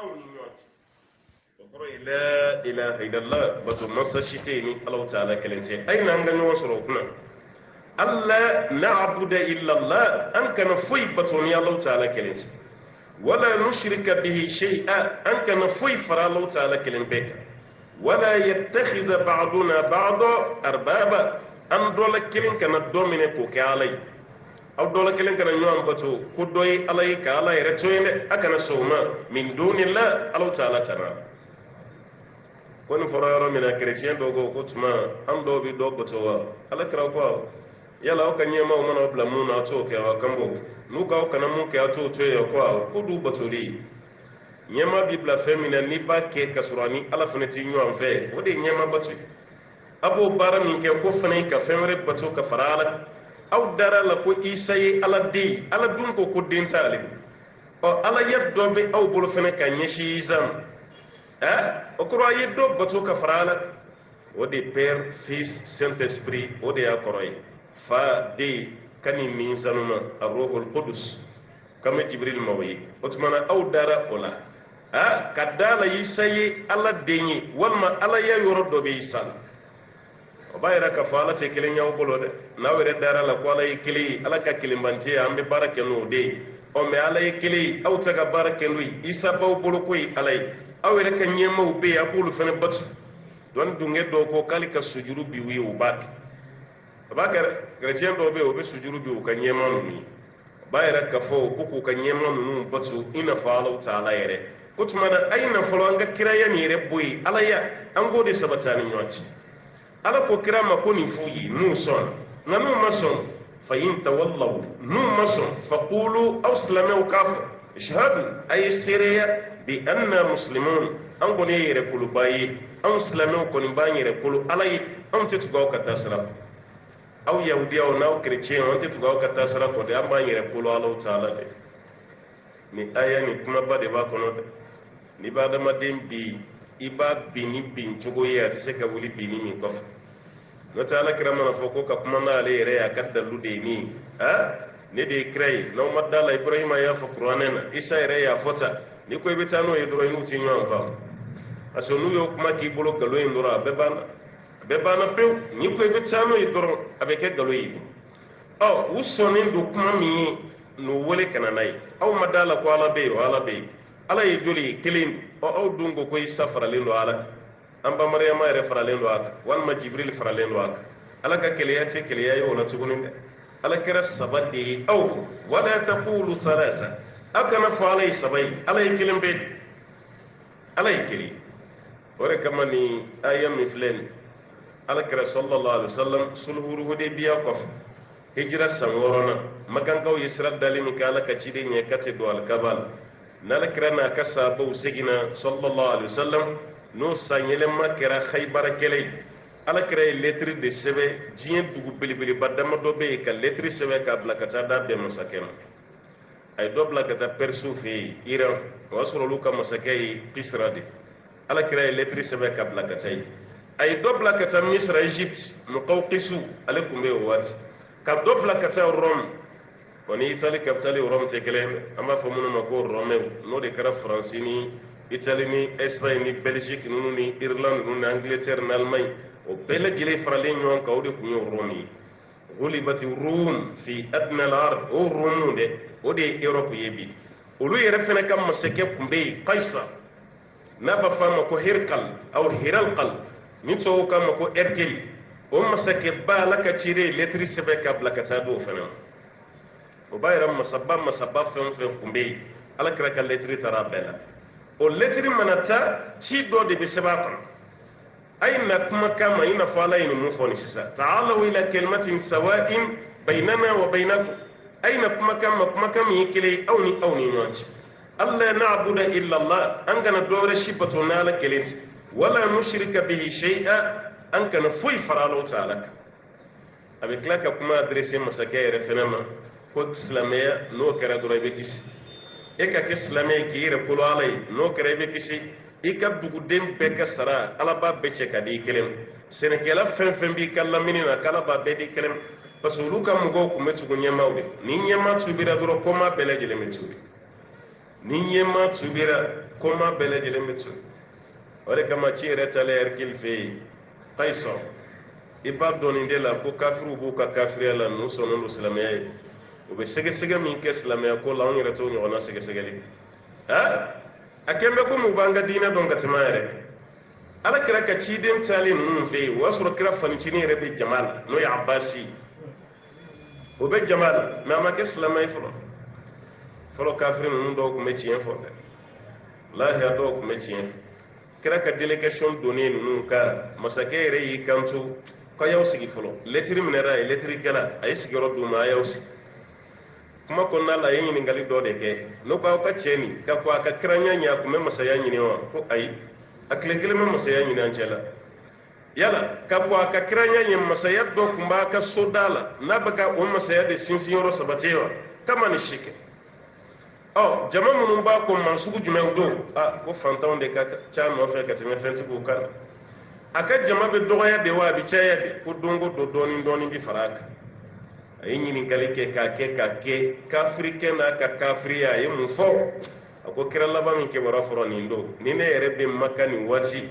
أو نيوت وقرأ لا إله إلا الله بتو مصر شتيني الله تعالى كلمتي أين أنغن وصروكنا ألا نعبد إلا الله أنك نفوي بتوني الله تعالى كلمتي ولا نشرك به شيئا أنك نفوي فرا الله تعالى كلمتي ولا يتخذ بعضنا بعضا أربابا أن دول كلمة كانت دوميني كوكي علي أو دولة كلين كنا نوام بتو كدوي علي كالا يرتوين أكنا سوما من دون الله الله تعالى تنا كون فرارو من الكريستيان دوغو كتما أم دو بي دو بتوا على كراكوا يلا أو كنيا ما ومن أبلا مونا أتو كيا كمبو نوكا أو كنا مو كيا أتو تيا كوا كدو بتولي نيما بيبلا فمنا نيبا كي كسراني على فنتي نوام في ودي نيما بتو أبو بارا من كي كوفني كفمري بتو كفرالا aw dara la ko isa ye ala de ala dun ko den tale o ala yeddo be aw bolo fene ka nyeshi izam o ko yeddo bato ka farala o de père fils saint esprit o de akoroy fa de kani min zanuma ar-ruhul qudus kama jibril mawi otmana aw dara ola kadala isa ye ala denyi walma ala ya yorodo be isa o bayira ka fala te kelen yaw bolo de na were dara la ko ala yikili ala ka kilimbanti ambe barake no de o me ala yikili aw taga barake lui isa baw bolo koy alay aw were ka nyema u be aqulu fana bat don dunge do ko kali ka sujuru bi wi u bat bakar gretien do be o be sujuru bi u ka nyema no ni bayira ka fo ku ka nyema no batu ina fala taala yere kutmana ayna folo anga kiraya ni re boy ala ya an gode sabatani nyoti ala ko kira ma ko ni fuyi nu son na nu mason fa in tawallaw nu mason fa qulu aslamu kafir ishhadu ay siriya bi anna muslimun an ko ne yere kulu bayi an islamu ko ni bayi yere kulu alay an te tugaw ka tasra aw yahudiya o naw chrétien an te tugaw ka tasra ko de amma yere kulu Allah taala de ni aya ni kuma ba de ba kono de ni ba da madin bi iba bini bin cogo ya se ka wuli bini min kof no taala kirama na foko ka kuma na ale yere ya kadda lude ni ne de kray no madala ibrahima ya fa qur'anena isa yere ya fota ni ko be tano e doro inu tinyo amba aso nu yo kuma ki bolo galo e ndora be bana pe ni ko be tano e doro abeke galo yi usonin do kuma mi no wole kana nai aw madala ko ala be ala ye joli kilin aw dungo koy safara lendo ala amba maryama yere faralendo aka walma jibril faralendo aka ala ka keleya yo la tugunin ala kira sabati aw wala taqulu salasa akana fa alay sabai ala ye kilin be ala ye kili ore kamani ayam miflen ala kira sallallahu alaihi wasallam sulhuru hudaybiya ko hijra samorona makankaw yisra dalimi kala ka cide nye kate do al kabal nala kirana kasa bo segina sallallahu alaihi wasallam no sanyele makera khaybar kele ala kire lettre de sebe jien dugu bilibili badama do be ka lettre sebe ka blakata da be masakem ay do blakata persu fi iran wasro luka masakay pisradi ala kire lettre sebe ka blakata ay do blakata misra egypt muqawqisu alakum be wat ka do blakata rom woni Italie capitale Rome tekelen ama famuno mako Rome no de kara France ni Italie ni Espagne ni Belgique ni Irlande ni Angleterre ni Allemagne o bele gile farale nyon ka ode kunyo Rome gulibati Rum fi adna al-ard o Rum de Europe yebi olu yere fene kam masake kumbe Qaisar na ba fama ko Hirqal aw Hiralqal ni to kam ko Erkel o masake ba la ka tire lettre sebe ka blakata do fena o bayram masabba fen kumbe ala kira ka lettre tara bela o lettre manata ci do de bisabatan ayna kuma kama ina fala ina mu foni sisa ta'alu ila kalimatin sawa'in bainana wa bainakum ayna kuma kama yikile awni nwanci alla na'budu illa allah an kana dore shi batona la kelenti wala nushrika bihi shay'a an kana fuy faralo ta'ala avec la ka kuma adresser masakay referema ko islamia no kera do rebe kisi e ka ke islamia ki re ko alay no kera be kisi e ka dugu dem be ka sara ala ba be che ka di kelem senekela fen bi kala minina kala ba be di kelem pasulu ka mugo ku metu ko nyamawde ni nyama tu bi ra do ko ma bele jele metu ni yema tubira koma bele jele mitsu ore kama chire tale erkil fe qaisar ibar doni de la ko kafiru bu ka kafiri la no sono muslimay o be sege sege min ke islamay ko la on reto ni ona sege sege li ha akembe ko mu banga dina don ga tamare ala kira ka ciden tali mun fe wasu kira fancini rebe jamal no ya abbasi o be jamal ma ma ke islamay folo kafirin mun do ko métier fo lahi ado ko métier kira ka délégation donné nun ka masake re yi kantu ko yaw sigi folo letri minera e letri kala ay sigi rodu ma yaw si kuma ko na la yin ngali do de ke no ko ka cheni ka ko aka kranya nya ko memma saya nyini wa ko ay akle kele memma saya nyini an chela yala ka ko aka kranya nya masaya do kumba ka sodala na baka o masaya de sinsin yoro sabatewa kama ni shike oh jama munun ba ko mansugu jumen do ko fantaw de ka cha no fe ka teme fensi ko kan aka jama be dogoya de wa bi chaya de ko dongo do doni bi faraka ay nyini kalike ka ke kafrike na ka kafriya ye mu fo ako kira laba min ke wara foro ni ndo ni ne rebe makani wati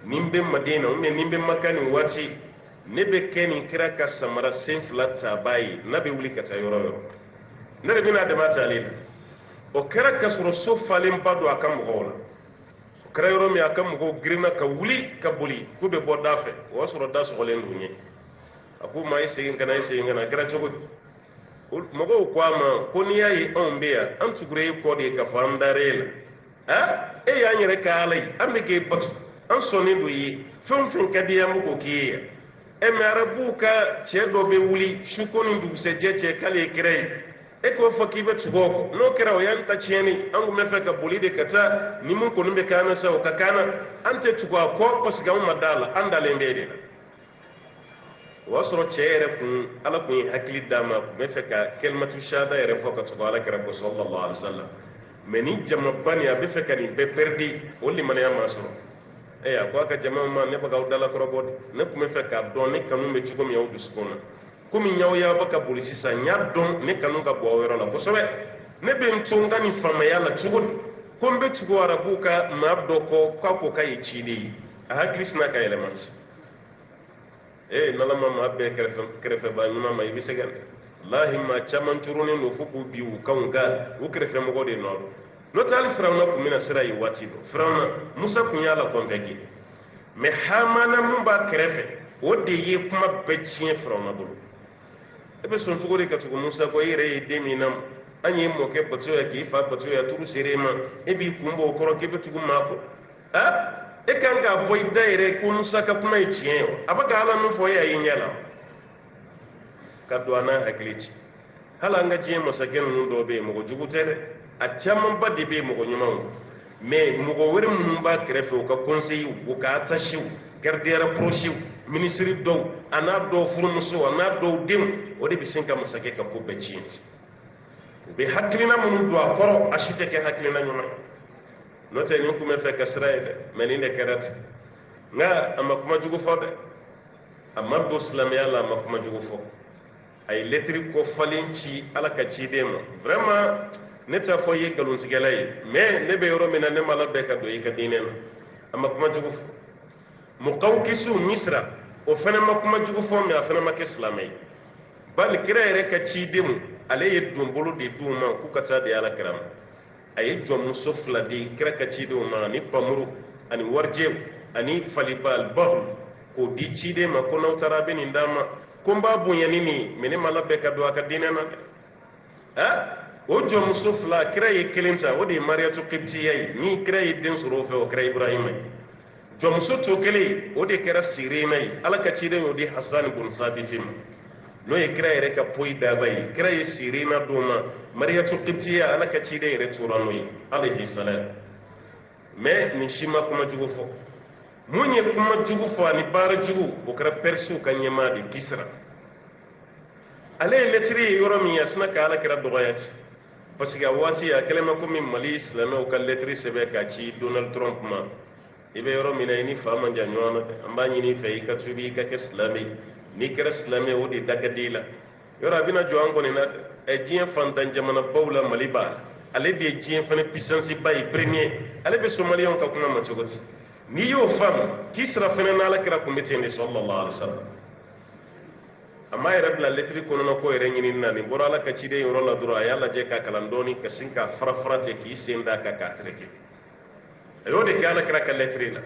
nimbe madina umme nimbe makani wati ne be keni kira ka samara sen flata bayi nabe wuli ka tayoro ne rebe na de matalil o kira ka soro so falen bado akam gola o kira yoro mi akam go grina ka wuli ka boli ku be bodafe o soro da so golen dunye aku mai segen kana segen kana kira chogo mogo ko ama ko ni yayi on beya am tugure ko de ka fandarela ha e ya nyere ka alai am ke bat an soni do yi fon kadiya mugo kiya e marabu ka che do be wuli shukoni ndu se je che kale kire e ko fakibe tugo no kira o yan ta cheni angu me fa ka boli de kata ni mun ko numbe kana sa o kakana ante tugo ko pasiga um madala andale mbede wasoro chere kun ala kun hakili dama me fe ka kelmatu shada yere fo ka tugo ala kira ko sallallahu alaihi wasallam meni jama bani abe fe ka ni be perdi woli man ya masoro e ya ko ka jama ma ne baga dala ko robot ne ko me fe ka don ne kanu me tugo mi yawdu skona kumi nyaw ya baka polisi sa nya don ne kanu ga bo wero la ko sobe ne be mtunga ni fama yalla tugo ko mbe tugo arabu ka mabdo ko ko kay chidi a krisna ka element nalama ma be krefe ba nyuma ma ibi segan lahi ma chaman turune no fuku biu kaunga u krefe mo gode no tal firawna ko mina sirai wati do firawna musa kunya la konvegi me hamana mun ba krefe o de yi kuma becin firawna bulu ebe son fugo de katugo musa ko yire de minam anyi mo ke bato ya ki fa bato ya turu serema ebi kumbo koro ke betugo mako e kan ga boy daire ko musa ka kuma yi ciyen abaga ala no fo ya yin yala ka do ana haklici hala nga je masaken nu do be mo jugutere a chamman badde be mo nyuma me mo go wer mun ba krefe ko conseil ko ka tashi gardera prochi ministre do ana do furmuso ana do dim o de bisinka masake ka ko be ciyen be haklina mun do akoro ashite ke haklina nyuma note ni kuma fe kasraide meni ne karat nga amma kuma jugo fo de amma do islam yalla amma kuma jugo fo ay letri ko falinci ala ka ci dem vraiment ne ta fo ye galun sigalay mais ne be yoro mena ne mala be ka do yi ka dinen amma kuma jugo fo muqawqisu misra o fana ma kuma jugo fo me afana ma ke islamay bal kirayre ka ci dem ale ye dumbulu de duma ku kata de ala kiram ay jom sufla di kraka ci do ma ni pamuru ani warje ani falibal bahl ko di ci de ma ko nawtara be ni ndama ko mbabu yani ni meni mala be ka do aka dinana o jom sufla kraye kelinta wodi mariyatu qibtiyai ni kraye den surofe o kraye ibrahima jom soto kele wodi kera sirenai alaka ci de wodi hasan bin sabitin no ye kira yere ka poyi dabai kira ye sirina doma mariyatu qibtiya ala ka ci de yere turano yi alayhi salam me ni shima kuma jugo fo munye kuma jugo fo ani bara jugo o kara persu kan yema de kisra ale letri yoro mi yasna ka ala kira doyat parce que wati ya kelema ko min mali islam o kan letri sebe ka ci Donald Trump ma ibe yoro mi na ni fama janwana ambani ni fe ka tubi ka islami ni kera islamé o di dagadila yora bina joango ni na e jien fantan jamana bawla maliba ale de diɲɛ fana puissance ba ye premier ale bɛ somaliyɛnw ka kuma ma cogo di n'i y'o faamu Kisra fana n'Alakira kun bɛ ten de sallallahu alaihi wasallam a ma yɛrɛ bila lettre kɔnɔna ko yɛrɛ ɲinini na nin bɔra Ala ka ciden yɔrɔ la dɔrɔn a y'a lajɛ ka kalan dɔɔni ka sin ka fara fara ten k'i sen d'a kan k'a tereke a y'o de kɛ Alakira ka lettre la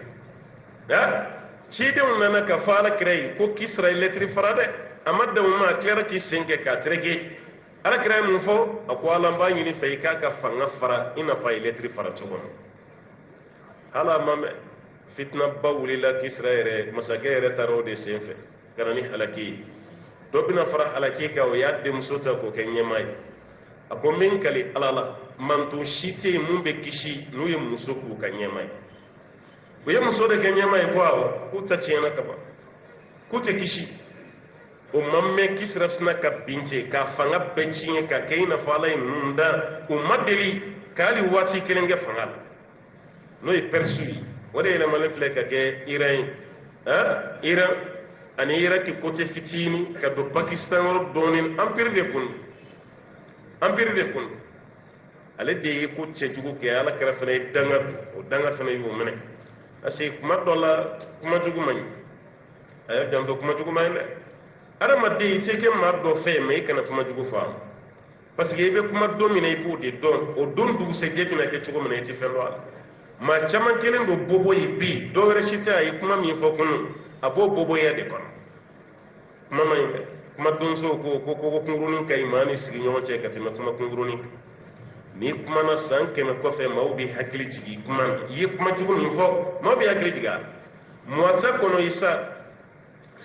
cidenw nana ka fɔ Alakira ye ko Kisra ye lettre fara dɛ a ma dan o ma a tilara k'i sen kɛ k'a tereke Alakira ye mun fɔ a ko Ala n b'a ɲini fɛ i k'a ka fanga fara i n'a fɔ a ye lettre fara cogo min hali a ma mɛn fitina ba wulila Kisra yɛrɛ masakɛ yɛrɛ taara o de sen fɛ ka na ni halaki ye dɔ bɛna fara halaki kan o y'a denmuso ta k'o kɛ ɲɛmaa ye a ko n bɛ n kali Ala la manto si tɛ yen mun bɛ kisi n'u ye muso k'u ka ɲɛmaa ye u ye muso de kɛ ɲɛmaa ye ko awɔ k'u ta tiɲɛna ka ban k'u tɛ kisi o ma mɛn Kisra sina ka bin cɛ k'a fanga bɛɛ tiɲɛ ka kɛ i n'a fɔ Ala ye ninnu da o ma deli ka hali waati kelen kɛ fanga la n'o ye Perse ye o de yɛlɛmalen filɛ ka kɛ Iran ye Iran ani Iraki côté fitini ka don Pakistan yɔrɔ dɔɔni empire de kun ale de ye ko cɛjugu kɛ Alakira fana ye danga o danga fana y'o minɛ parce que kuma dɔ la kuma jugu man ɲi a y'a janto kuma jugu man ɲi dɛ adamaden i tɛ kɛ maa dɔ fɛ mais i kana kuma jugu fɔ parce que i bɛ kuma don min na i b'o de dɔn o don dugusɛjɛ bɛna kɛ cogo min na i tɛ fɛn dɔn a la maa caman kelen don bobo ye bi dɔ wɛrɛ si tɛ a ye kuma min fɔ kunun a b'o boboya de kɔnɔ kuma man ɲi dɛ kuma donso ko kunkurunin ka ɲi maa ni sigiɲɔgɔn cɛ ka tɛmɛ kuma kunkurunin kan n'i kumana san 100 kɔfɛ maaw bɛ hakili jigin kuma na i ye kuma jugu min fɔ maaw bɛ hakili jigin a la Musa kɔnɔ Isa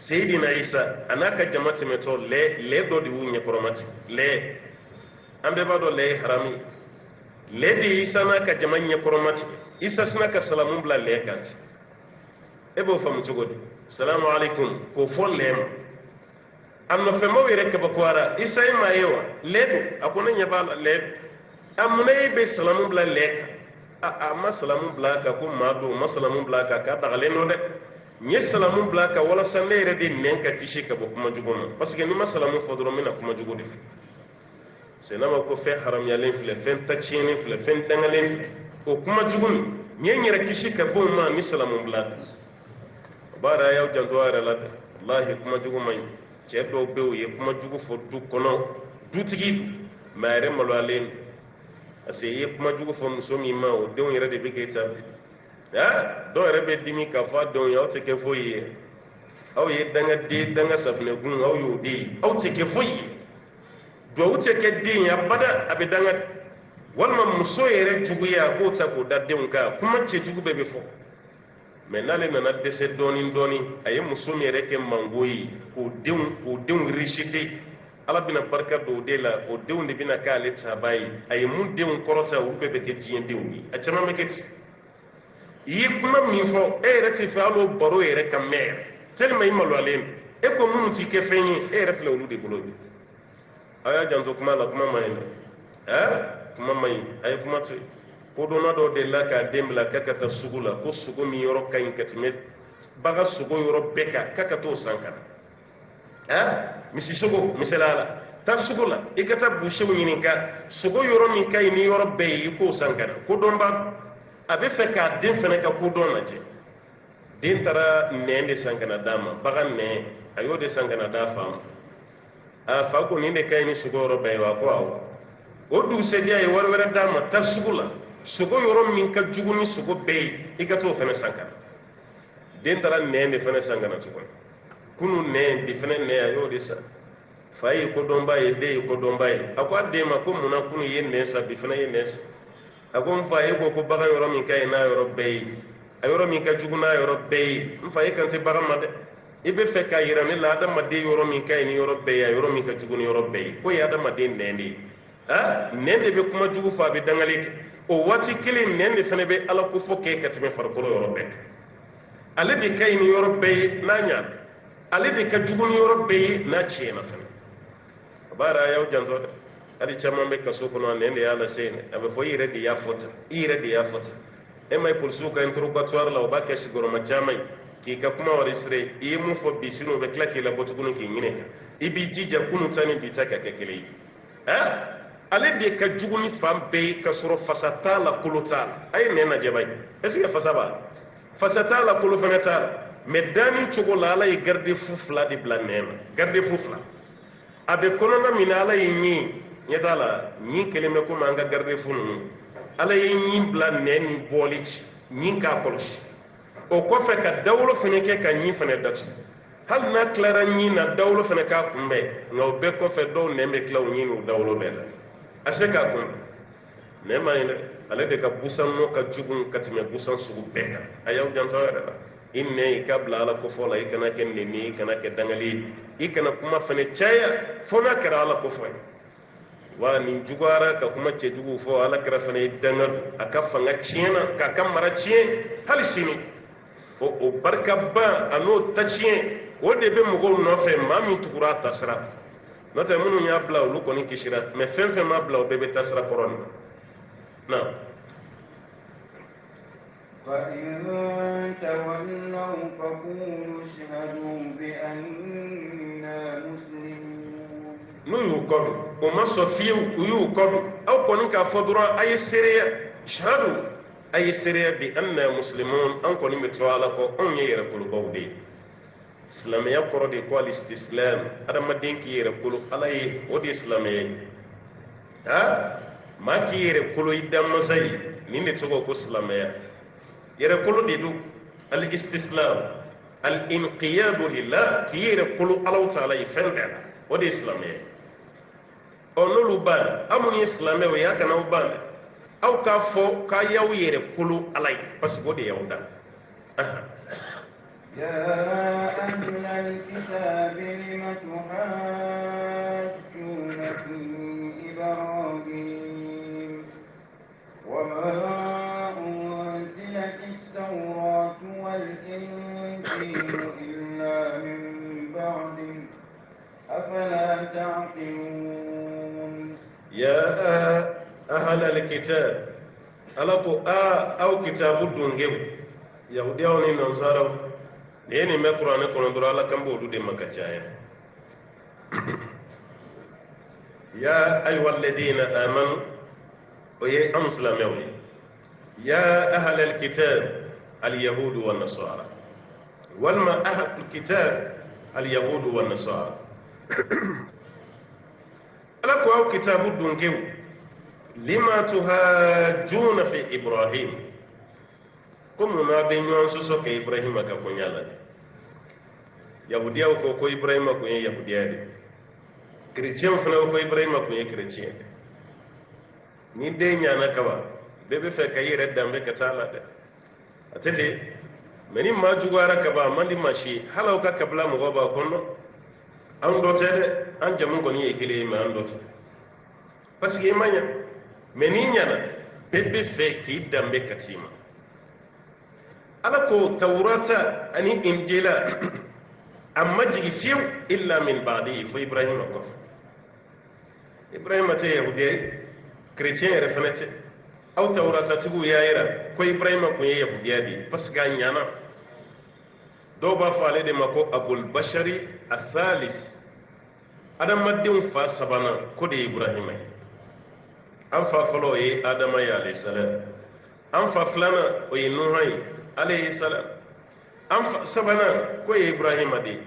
Seydina Isa a n'a ka jama tɛmɛtɔ lɛ dɔ de y'u ɲɛkɔrɔmati lɛ an bɛɛ b'a dɔn lɛ ye haramu ye lɛ de ye Isa n'a ka jama ɲɛkɔrɔmati Isa sina ka salamu bila lɛ kan e b'o faamu cogo di salamu alaikum k'o fɔ lɛ ma a nɔfɛmaw yɛrɛ kabakoyara Isa ye maa ye wa lɛ don a ko ne ɲɛ b'a la lɛ a munna e bɛ salamu bila lɛ kan a ma salamu bila a kan ko maa don ma salamu bila a kan k'a dagalen don dɛ n ye salamu bila a kan walasa ne yɛrɛ de nɛn ka kisi ka bɔ kuma jugu ma parce que ni ma salamu fɔ dɔrɔn n bɛna kuma jugu de fɔ c'est n'a ma ko fɛn haramuyalen filɛ fɛn taciyɛnen filɛ fɛn dangalen filɛ o kuma jugu min n ye n yɛrɛ kisi ka bɔ o ma ni salamu bila a kan o b'a yɛrɛ a y'aw janto a yɛrɛ la dɛ walahi kuma jugu man ɲi cɛ dɔw bɛ yen u ye kuma jugu fɔ du kɔnɔ dutigi mais a yɛrɛ maloyalen parce que i ye kuma jugu fɔ muso min ma o denw yɛrɛ de bɛ k'e ta bi dɔw yɛrɛ bɛ dimi k'a fɔ a denw ye aw tɛ kɛ foyi ye aw ye dangaden danga safunɛgun aw y'o de ye aw tɛ kɛ foyi ye duwawu tɛ kɛ den ye abada a bɛ danga walima muso yɛrɛ juguya a k'o ta k'o da denw kan kuma cɛjugu bɛɛ bɛ fɔ mais n'ale nana dɛsɛ dɔɔni dɔɔni a ye muso min yɛrɛ kɛ mango ye k'o denw rejeter Ala bɛna barika don o de la o denw de bɛna k'ale taaba ye a ye mun denw kɔrɔta olu bɛɛ bɛ kɛ diɲɛ denw ye a caman bɛ kɛ ten i ye kuma min fɔ e yɛrɛ tɛ fɛ hali o baro yɛrɛ ka mɛn yɛrɛ tellement i maloyalen don e ko minnu t'i kɛ fɛn ye e yɛrɛ filɛ olu de bolo bi a y'a janto kuma la kuma man ɲi dɛ kuma man ɲi a ye kuma to yen kodɔnna dɔ delila k'a den bila k'a ka taa sugu la ko sogo min yɔrɔ ka ɲi ka tɛmɛ bagan sogo yɔrɔ bɛɛ kan k'a ka t'o san ka na misi sogo misaliya la taa sugu la i ka taa boucher ɲininka sogo yɔrɔ min ka ɲi ni yɔrɔ bɛɛ ye i k'o san ka na kodɔnba a bɛ fɛ k'a den fana ka kodɔn lajɛ den taara nɛn de san ka na d'a ma bagan nɛn a y'o de san ka na d'a fa ma fa ko nin de ka ɲi ni sogo yɔrɔ bɛɛ ye wa ko awɔ o dugusɛjɛ a ye wari wɛrɛ d'a ma taa sugu la sogo yɔrɔ min ka jugu ni sogo bɛɛ ye i ka t'o fana san ka na den taara nɛn de fana san ka na tuguni kunu nɛn bi fana nɛn a y'o de san fa ye kodɔnba ye den ye kodɔnba ye a ko a den ma ko munna kunu ye nɛn san bi fana ye nɛn san a ko n fa e ko bagan yɔrɔ min ka ɲi n'a yɔrɔ bɛɛ ye a yɔrɔ min ka jugu n'a yɔrɔ bɛɛ ye n fa e kan tɛ bagan ma dɛ i bɛ fɛ k'a yira ne la adamaden yɔrɔ min ka ɲi ni yɔrɔ bɛɛ ye a yɔrɔ min ka jugu ni yɔrɔ bɛɛ ye ko ye adamaden nɛn de ye nɛn de bɛ kuma jugu fɔ a bɛ dangali kɛ o waati kelen nɛn de fana bɛ ala ko fɔ kɛ ka tɛmɛ farikolo yɔrɔ bɛɛ kan ale de ka ɲi ni yɔrɔ bɛɛ ye n'a ɲa ale de ka jugu ni yɔrɔ bɛɛ ye n'a tiɲɛna fana a b'a yɛrɛ a y'aw janto dɛ hali caman bɛ kaso kɔnɔ a nɛn de y'a lase yen a bɛ fɔ i yɛrɛ de y'a fɔ tan i yɛrɛ de y'a fɔ tan e ma ye polisiw ka interrogatoire la o b'a kɛ sigiyɔrɔma caman ye k'i ka kuma enregistré i ye mun fɔ bi sini o bɛ tila k'i labɔ tuguni k'i ɲininka i b'i jija kunun ta ni bi ta ka kɛ kelen ye ale de ka jugu ni fan bɛɛ ka sɔrɔ fasa t'a la kolo t'a la a ye nɛn lajɛ ba ye est ce que fasa b'a fasa t'a la kolo fana t'a la mais danni cogo la ala ye garde fu fila de bila nɛn na garde fu fila a bɛ kɔnɔna min na ala ye ɲin ɲɛ t'a la ɲin kelen bɛ komi an ka garde fu ninnu ala ye ɲin bila nɛn ni bɔli ci ɲin k'a kɔlɔsi o kɔfɛ ka dawolo fana kɛ ka ɲin fana datugu hali n'a tilara ɲin na dawolo fana k'a kunbɛn nka o bɛɛ kɔfɛ dɔw nɛn bɛ tila o ɲin n'o dawolo bɛɛ la a se k'a kun nɛn ma ɲi dɛ ale de ka busan nɔ ka jugu ka tɛmɛ busan sugu bɛɛ kan a y'aw janto yɛrɛ la i nɛn i ka bila ala kofɔ la i kana kɛ nɛni i kana kɛ dangali ye i kana kuma fana caya fo n'a kɛra ala kofɔ ye wa nin juguyara ka kuma cɛjugu fɔ ala kɛra fana ye dangadu a ka fanga tiɲɛna k'a ka mara tiɲɛ hali sini o barikaba a n'o ta tiɲɛ o de bɛ mɔgɔw nɔfɛ maa min tugura a tasira n'o tɛ minnu y'a bila olu kɔni kisira mɛ fɛn fɛn m'a bila o bɛɛ bɛ tasira kɔrɔ nin na فإن تولوا فقولوا اشهدوا بأننا مسلمون n'u y'u kɔdɔ o ma sɔn fiyewu u y'u kɔdɔ aw kɔni k'a fɔ dɔrɔn a ye seereya shahadu a ye seereya bi anna muslimun an kɔni bɛ to ala kɔ anw ye yɛrɛkolobaw de ye silamɛya kɔrɔ de ko al-istislam adamaden k'i yɛrɛ kolo ala ye o de ye silamɛya ye maa k'i yɛrɛ kolo i danmasa ye nin de tɔgɔ ko silamɛya yɛrɛ kolo de don al-istislam al-inqiyadu lillah k'i yɛrɛ kolo alaw taala ye fɛn bɛɛ la o de ye silamɛya ɔ n'olu banna aw minnu ye silamɛw ye a kana aw banna aw k'a fɔ k'a y'aw yɛrɛ kolo ala ye parce que o de y'aw da يا أهل الكتاب لم تحاجون في إبراهيم وما أنزلت التوراة والإنجيل إلا من بعده أفلا تعقلون يا أهل الكتاب ألقوا أو كتاب الدنجو يهوديون النصارى لأن ما قرآن يقولون درا الله كم بودو دم كجاية يا أيها الذين آمنوا ويا أمسلم يومي يا أهل الكتاب اليهود والنصارى والما أهل الكتاب اليهود والنصارى ألقوا أو كتاب الدنجو لما تهاجون في إبراهيم كم ما بينهم سوسك إبراهيم كفنيالا يهوديا وكو إبراهيم كو يهوديا كريتيان فنا وكو إبراهيم كو كريتيان ni de nyana kaba bebe fe kay red dambe ka tala de atete meni ma jugara kaba mandi mashi halaw ka kabla mo baba kono an do tede an jamu ko ni ekele ma an do parce que manya meni nyana bebe fe ki dambe katima ala ko tawrata ani injila amma jigi fiu illa min ba'di fa ibrahim ko ibrahim te yahudi chrétien yɛrɛ fɛnɛ tɛ aw tawrata tigiw y'a yira ko ibrahima kun ye yahudiya de ye parce que a ɲana dɔw b'a fɔ ale de ma ko abul bashari asalis adamadenw fa sabanan ko de ye ibrahima ye an fa fɔlɔ o ye adama ye alayhi salam an fa filanan o ye nuha ye alayhi salam an fa sabanan ko ye ibrahima de ye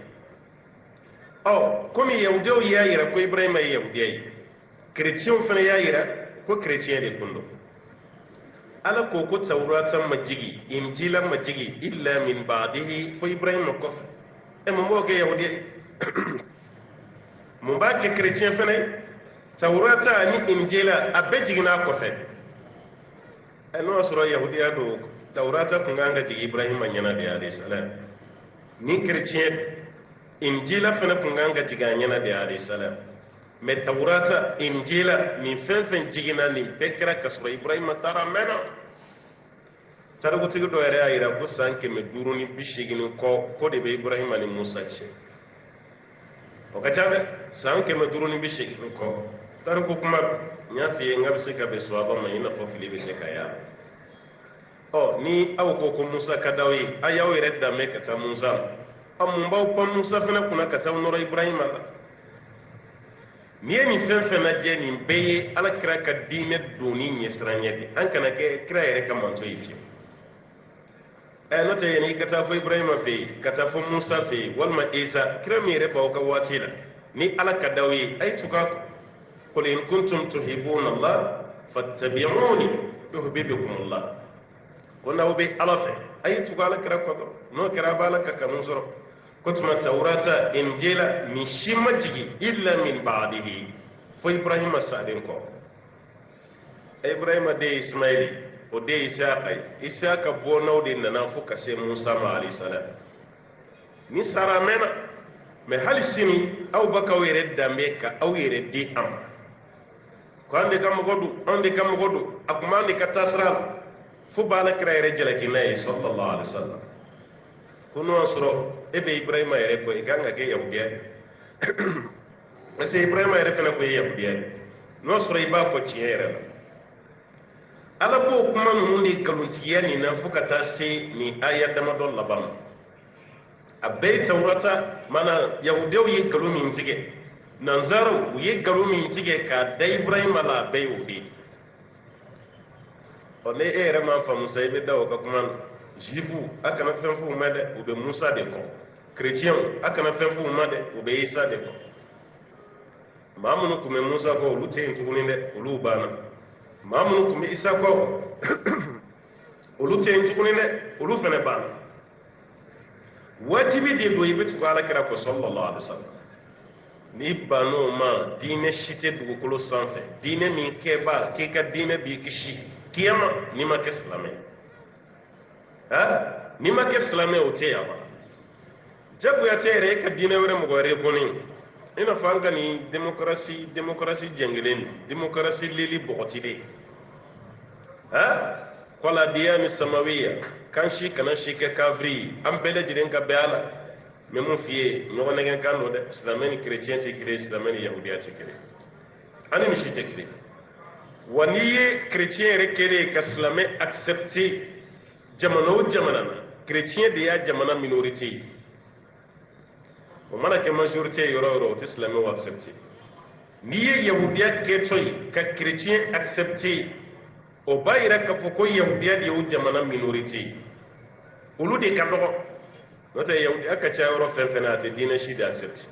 komi yahudiyaw y'a yira ko ibrahima ye yahudiya ye chrétienw fɛnɛ y'a yira ko chrétien de kundo ala ko ko tawrata majigi injila majigi illa min ba'dihi fo ibrahima ko mo mo ke yahudi mo ba ke chrétien fene tawrata ni injila abejigina ko fe no sura yahudi ado tawrata ko nganga jigi ibrahima nyana de alayhi salam ni chrétien injila fene ko nganga jiga nyana de alayhi salam mais tawrata injila ni fen jigina ni bekra kasra ibrahima tara mena tara ko tigo do yare ayira ko sanke me duru ni bishigini ko de be ibrahima ni musa ce o ka tabe sanke me duru ni bishigini ko tara ko kuma nya fi ngab se ka be swaba ma ina fo fili be se ka ya ni aw ko musa ka dawi ayaw yare da me ka ta musa am baw ko musa fena kuna ka ta noro ibrahima la ni ni fen na je ni be ala kira ka dine doni ni sranyati an kana ke kira yere kam man so yifi no te ni kata fo ibrahima fe kata fo musa fe wal ma isa kira mi re baw ka watila ni ala ka dawi ay tuka qul in kuntum tuhibuna allah fattabi'uni yuhibbukum allah kona be ala fe ay tuka ala kira ko no kira bala ka kamusoro كتما توراة إنجيل من شمجي إلا من بعده فإبراهيم السادنكو إبراهيم دي إسماعيل ودي إسحاق بونو دي ننافو كسي موسى عليه السلام نسارا منا محل سمي أو بكا ويرد داميكا أو يرد دي أم كان دي كم غدو أكمان دي كتاسرال فبالك رأي رجلك ناي صلى الله عليه وسلم كنو أسرو ebe ibrahima yere ko iganga ge yahudiya ese ibrahima yere kana ko yahudiya no sura iba ko tiere ala ko kuma mun ni kaluntiya ni na fuka ta se ni aya da madon labam abai tawrata mana yahudiya yi kalumi tige nan zaro yi kalumi tige ka da ibrahima la bai wudi one ere ma fa musa ibe dawo ka kuma jibu akana fen fu made o be musa de ko chrétien akana fen fu made o be isa de ko mamunu kume musa ko lute ntuguni de ulu bana mamunu kume isa ko lute ntuguni de ulu fene bana wajibi de do yibitu ko ala kira ko sallallahu alaihi wasallam ni banu ma dine shite dugu kolo sanfe dine mi keba ke ka dine bi kishi kiyama ni ma ke islamai ni ma ke islamai o te yawa jabu ya te re ka dine wore mo gore boni ina fanga ni demokrasi jengelen demokrasi lili bogotide kola diyami samawiya kan shi kana shi ke kafri am bele jiren ka bala me mo fiye no wona ngen kan no de islamani chrétien ti kire islamani yahudiya ti kire ani mi shi te kire wani chrétien re kere ka islamai accepter jamana chrétien de ya jamana minorité o mana ke majorité yoro islamai wa accepter ni yahudiya ke toy ka chrétien accepter o bayira ka fo ko yahudiya de o jamana minorité ulu de ka dogo wata yahudi aka ca yoro fenfena te dina shi da accepter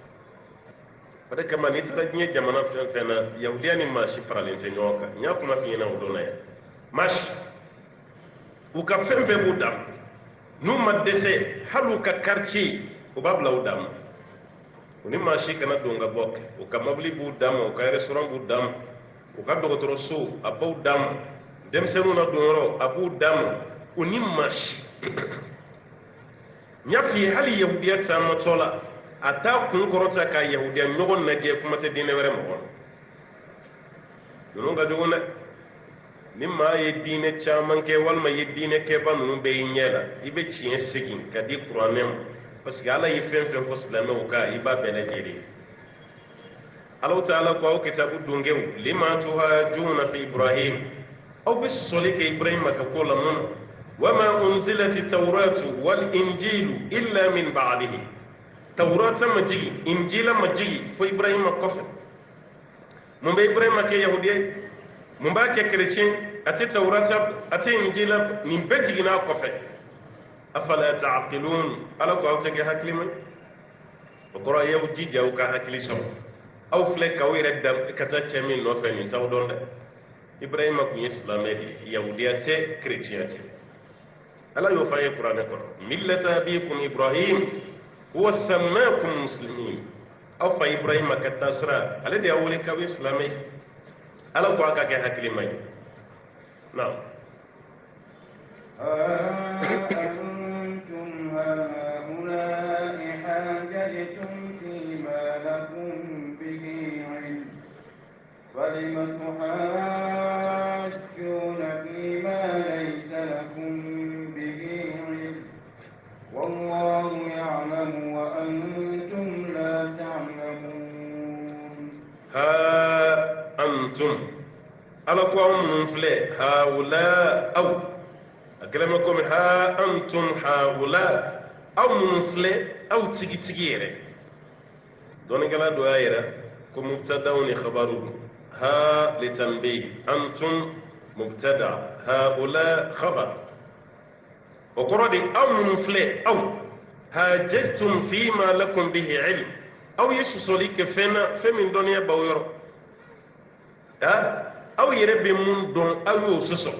pada kama ni tara nye jamana fenfena yahudiya ni ma shi paralente nyoka nya kuma fi na udona ya mash u ka fenfe budam nu madese halu ka quartier o babla udam uni ma shi kana donga bok o ka mabli budam o ka restaurant budam o ka dogotoro so abu dam dem senu na doro abu dam uni mash nyafi hali yahudiya ta matola ata kun korota ka yahudiya nyogon na je kuma te dine were mo nunu ga duguna nimma ye dine chaman ke walma ye dine ke ba nunu be nyela ibe chien sigin ka di qur'anem parce que ala yifen fen ko islamu ka iba bele jeri Allah ta'ala ko kitabu dungew lima tuhajuna fi ibrahim aw bis solike ibrahim ka ko lamun وما أنزلت التوراة والإنجيل إلا من بعده توراة مجيء إنجيل مجيء فإبراهيم كفر من إبراهيم كي يهودي من بعد كريشين أتي توراة أتي إنجيل من بجينا كفر أفلا تعقلون ألا قاوتك هكلي من وقرأ يهودي جاوك هكلي سو أو فلك أو يرد كتاتش من نوفني تودون إبراهيم كي إسلام يهودي أتي كريشين أتي ألا يوفى القرآن ملة أبيكم إبراهيم هو سماكم مسلمين أو فإبراهيم كتاسرا الذي أولك إسلامي ألا قاك كهكلمي نعم أنتم هؤلاء حاججتم فيما لكم به علم فلم تحاجون فيما ليس لكم والله يعلم وأنتم لا تعلمون ها أنتم ألقوا من فلي هؤلاء أو أكلمكم ها أنتم هؤلاء أو من فلي أو تيجي تيجي دوني كلا دعائرة كمبتدا خبر ها لتنبيه أنتم مبتدا هؤلاء خبر وقرد أو منفلي أو هاجتم فيما لكم به علم أو يسوليك فينا فمن دنيا بوير أو يربي من دون أو يوسسو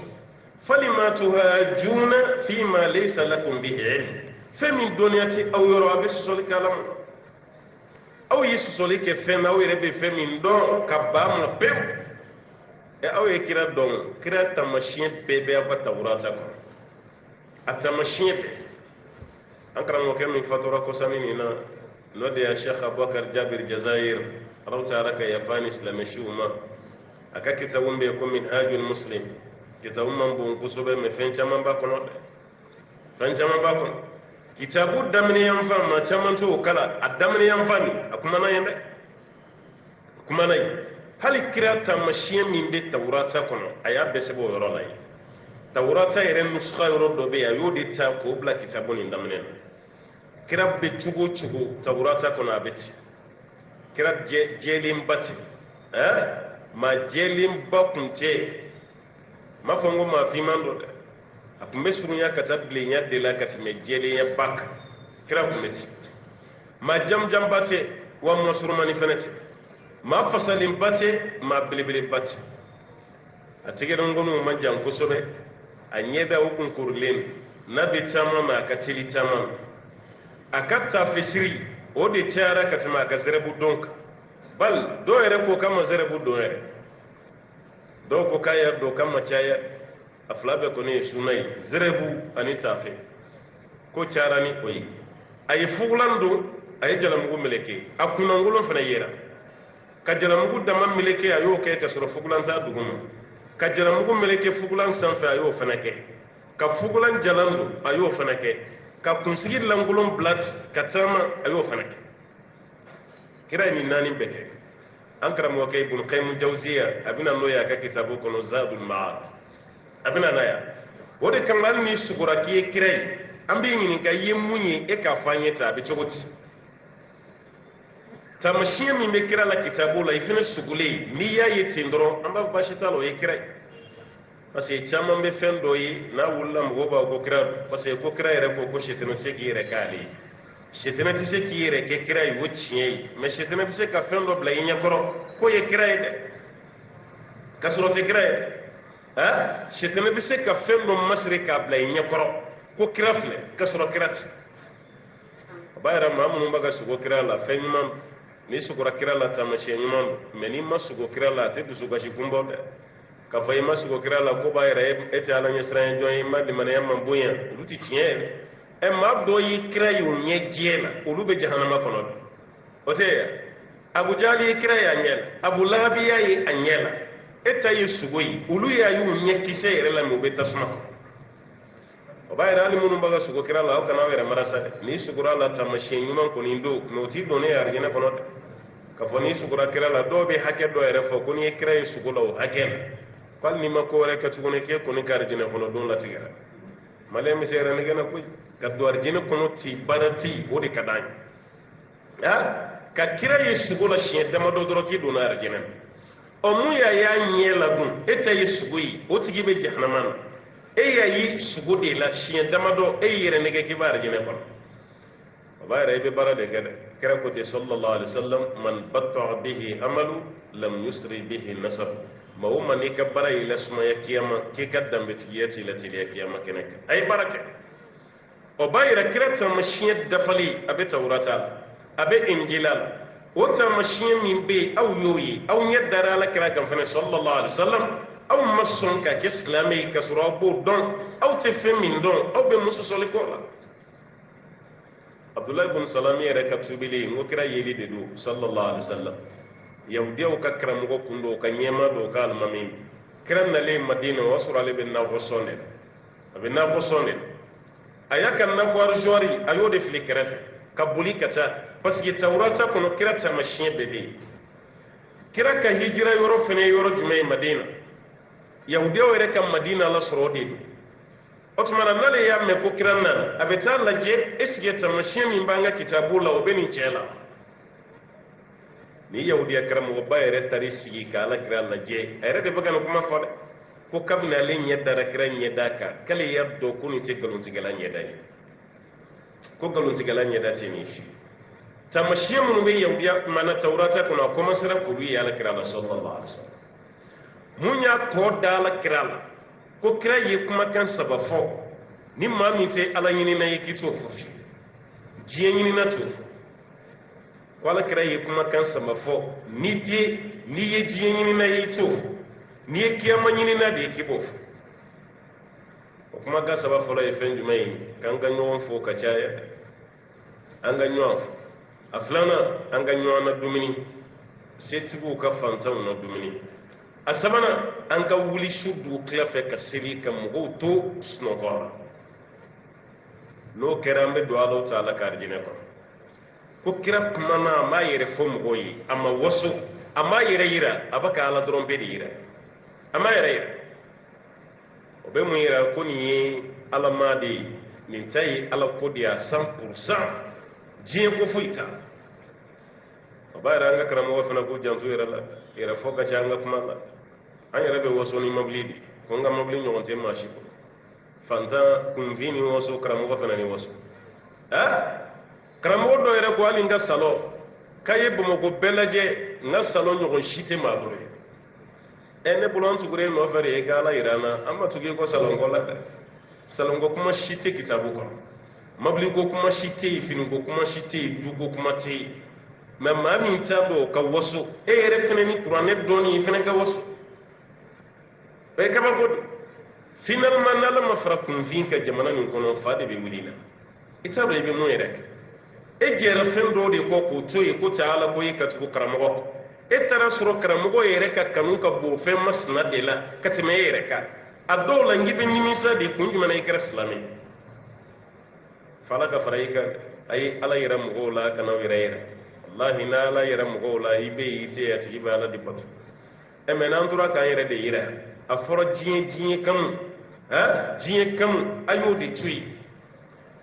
فلما تهاجون فيما ليس لكم به علم فمن دنيا أو يرى بسوليك لهم أو يسوليك فينا أو يربي فمن دون كبام بيو أو يكرا دون كرا تمشين بيبي أبا توراتكم التمشين أنكر مكان من فترة كساميننا نودي يا شيخ أبو بكر جابر جزائر روتا رك يا فانس لمشوما أكا كتابون بيكون من هاج المسلم كتابون من بونكسوبة مفين شمان باكون فين شمان باكون كتابو دمني ينفع ما شمان تو كلا الدمني ينفعني أكمنا ينده أكمنا ي هل كرا تمشين من دي توراتكم أيا بسبو يرولاي تورata yɛrɛ nusuka yɔrɔ dɔ bɛ yen a y'o de ta k'o bila kitabu nin daminɛ na kira bɛ cogo o cogo tawurata kɔnɔ a bɛ ci kira jɛlenba ci maa jɛlenba kun tɛ n b'a fɔ n ko maa finman don dɛ a kun bɛ surunya ka taa bilenya de la ka tɛmɛ jɛlenya ba kan kira kun bɛ ci maa jamujanba tɛ wa maa surumani fɛnɛ tɛ maa fasalenba tɛ maa belebeleba tɛ a tigɛdɔnkɔniw ma jan kosɛbɛ a ɲɛ bɛ o kunkurilen n'a bɛ caman ma a ka teli caman a ka taafesiri o de cayara ka tɛmɛ a ka zɛrɛbu dɔn kan bali dɔw yɛrɛ ko k'a ma zɛrɛbu dɔn yɛrɛ dɔw ko k'a yɛrɛ dɔn k'a ma caya a fila bɛɛ kɔni ye sunna ye zɛrɛbu ani taafe ko cayara ni o ye a ye fugulan don a ye jalamugu meleke a kunnankolon fana yera ka jalamugu dama meleke a y'o kɛ ka sɔrɔ fugulan t'a duguma ka jalamugu meleke fugulan sanfɛ a y'o fana kɛ ka fugulan jalan don a y'o fana kɛ ka kunsigi lankolon bila ka taama a y'o fana kɛ kira ye nin naani bɛɛ kɛ an karamɔgɔkɛ ibnu qayyim jawziya a bɛna n'o ye a ka kitabu kɔnɔ zadul ma'ad a bɛna n'a ye o de kama hali ni sugora k'i ye kira ye an bɛ ɲininka i ye mun ye e k'a fɔ an ye ta a bɛ cogo di tamasiyɛn min bɛ kira la kitabu la i fana sugulen n'i y'a ye ten dɔrɔn an b'a baasi t'a la o ye kira ye parce que caman bɛ fɛn dɔ ye n'a wulila mɔgɔw b'a ko kira don parce que ko kira yɛrɛ ko sɛtɛnɛ tɛ se k'i yɛrɛ k'ale ye sɛtɛnɛ tɛ se k'i yɛrɛ kɛ kira ye o tiɲɛ ye mais sɛtɛnɛ bɛ se ka fɛn dɔ bila i ɲɛkɔrɔ k'o ye kira ye dɛ ka sɔrɔ tɛ kira ye sɛtɛnɛ bɛ se ka fɛn dɔ masiri k'a bila i ɲɛkɔrɔ ko kira filɛ ka sɔrɔ kira tɛ a b'a yɛrɛ maa minnu bɛ ka sogo kira la fɛn ɲuman don n'i sugora kira la taamasiyɛn ɲuman don mais n'i ma sugo kira la a tɛ dusukasi kun bɔ dɛ k'a fɔ i ma sugo kira la ko b'a yɛrɛ e tɛ ala ɲɛsiranɲɛ jɔn ye i ma limanaya ma bonya olu tɛ tiɲɛ ye maa dɔ ye kira ye o ɲɛ diɲɛ la olu bɛ jahanama kɔnɔ bi o tɛ yan abu jahali ye kira ye a ɲɛ la abu lahabi y'a ye a ɲɛ la e ta ye sugo ye olu y'a y'u ɲɛ kisɛ yɛrɛ la mais u bɛ tasuma kɔnɔ o b'a yɛrɛ hali minnu b'a ka sugo kira la aw kana aw yɛrɛ marasa dɛ n'i sugora la taamasiyɛn ɲuman kɔni don mais o t'i donnen ye arijinɛ kɔnɔ dɛ k'a fɔ n'i sugora kira la dɔw bɛ hakɛ dɔ yɛrɛ fɔ ko n'i ye kira ye sugo la o hakɛ la ko hali n'i ma ko wɛrɛ kɛ tuguni k'e kɔni ka arijinɛ kɔnɔ don latigɛra maliyɛn bɛ se yɛrɛ nɛgɛ na koyi ka don arijinɛ kɔnɔ ten baara tɛ yen o de ka d'an ye ka kira ye sugo la siɲɛ damadɔ dɔrɔn k'i donna arijinɛ ɔ mun y'a ɲɛ ladon e ta ye sugo ye o tigi bɛ jahanama na e y'a ye sugo de la siɲɛ damadɔ e y'i yɛrɛ nɛgɛ k'i b'a arijinɛ kɔnɔ o b'a yɛrɛ i bɛ baara de kɛ dɛ kira ko ten sallallahu alaihi wasallam man batta'a bihi amalu lam yusri bihi nasabu maa o maa n'i ka baara y'i lasumaya kiyama k'i ka danbetigiya t'i la teliya kiyama kɛnɛ kan a ye baara kɛ o b'a yira kira taamasiyɛn dafali a bɛ tawurata la a bɛ injila la o taamasiyɛn min bɛ yen aw y'o ye aw ɲɛ dara ala kira kan fɛnɛ sallallahu alaihi wasallam aw ma sɔn ka kɛ silamɛ ye ka sɔrɔ aw b'o dɔn aw tɛ fɛn min dɔn aw bɛ muso sɔli kɔ la abdullahi ibn salami yɛrɛ ka tubili n ko kira yeli de don sallallahu alaihi wasallam yahudiyaw ka karamɔgɔ kun don ka ɲɛma don ka alimami kira nalen madina o y'a sɔrɔ ale bɛ nakɔ sɔn de la a bɛ nakɔ sɔn de la a y'a ka nakɔ arizɔri a y'o de fili kɛrɛfɛ ka boli ka taa parce que tawurata kɔnɔ kira taamasiyɛn bɛɛ bɛ yen kira ka hijira yɔrɔ fɛnɛ ye yɔrɔ jumɛn ye madina yahudiyaw yɛrɛ ka madina la sɔrɔ o de don o tuma na n'ale y'a mɛn ko kira nana a bɛ taa lajɛ est ce que taamasiyɛn min b'an ka kitabu la o bɛ nin cɛ la ni yahudiya karamogo ba yɛrɛ tari sigi ka ala kira lajɛ a yɛrɛ de bɛ ka nin kuma fɔ dɛ ko kabini ale ɲɛ dara kira ɲɛda kan k'ale y'a dɔn ko nin tɛ nkalontigɛla ɲɛda ye ko nkalontigɛla ɲɛda tɛ nin si taamasiyɛn minnu bɛ yahudiya mana tawurata kɔnɔ a kɔmasera k'olu ye ala kira la sallallahu alaihi wasallam mun y'a kɔ da ala kira la ko kira ye kumakan saba fɔ ni maa min tɛ ala ɲinina ye k'i t'o fɔ diɲɛ ɲinina t'o fɔ ko ala kira ye kumakan saba fɔ n'i ye diɲɛ ɲinina ye i t'o fɔ n'i ye kiyama ɲinina de ye k'i b'o fɔ o kumakan saba fɔlɔ ye fɛn jumɛn ye k'an ka ɲɔgɔn fo ka caya an ka ɲɔgɔn fo a filanan an ka ɲɔgɔn na dumuni setigiw ka fantanw na dumuni a sabanan an ka wuli su dugu tila fɛ ka seli ka mɔgɔw to sunɔgɔ la n'o kɛra an bɛ don alaw ta ala ka arijinɛ kɔnɔ ko kira kumana a m'a yɛrɛ fɔ mɔgɔw ye a ma waso a m'a yɛrɛ yira a bɛ ka ala dɔrɔn bɛ de yira a m'a yɛrɛ yira o bɛ mun yira ko nin ye ala maa de ye nin ta ye ala ko de ye a 100% diɲɛ ko foyi t'a la o b'a yira an ka karamɔgɔ fana k'u janto yɛrɛ la yɛrɛ fɔ ka ca an ka kuma la an yɛrɛ bɛ waso ni mobili de ko n ka mobili ɲɔgɔn tɛ maa si bolo fantan kunfin ni waso karamɔgɔ fana ni waso karamɔgɔ dɔ yɛrɛ ko hali n ka salon k'a ye bamakɔ bɛɛ lajɛ n ka salon ɲɔgɔn si tɛ maa bolo ye ne bolo an tugura nɔfɛ de ye ka ala yira an na an ma tugu i ko salonko la dɛ salonko kuma si tɛ kitabu kɔnɔ mobili ko kuma si tɛ yen fini ko kuma si tɛ yen du ko kuma tɛ yen mɛ maa min t'a dɔn ka waso e yɛrɛ fana ni kuranɛ dɔɔni fana ka waso o ye kabako de finalement n'ala ma fara kunfin ka jamana nin kɔnɔ fa de bɛ wuli la i t'a dɔn i bɛ mun yɛrɛ kɛ e jɛra fɛn dɔw de kɔ k'o to yen ko ta ala ko ye ka tugu karamɔgɔ e taara sɔrɔ karamɔgɔ yɛrɛ ka kanu ka bon fɛn masina de la ka tɛmɛ e yɛrɛ kan a dɔw la n k'i bɛ nimisa de kun jumɛn na i kɛra silamɛ fa ala ka fara i kan a ye ala yɛrɛ mɔgɔw la ka n'aw yɛrɛ yɛrɛ wallahi n'a ala yɛrɛ mɔgɔw la i bɛ yen i tɛ yen a tigi bɛ ala de bato mɛ n'an tora k'an yɛrɛ de yira a fɔra diɲɛ kanu diɲɛ kanu a y'o de to yen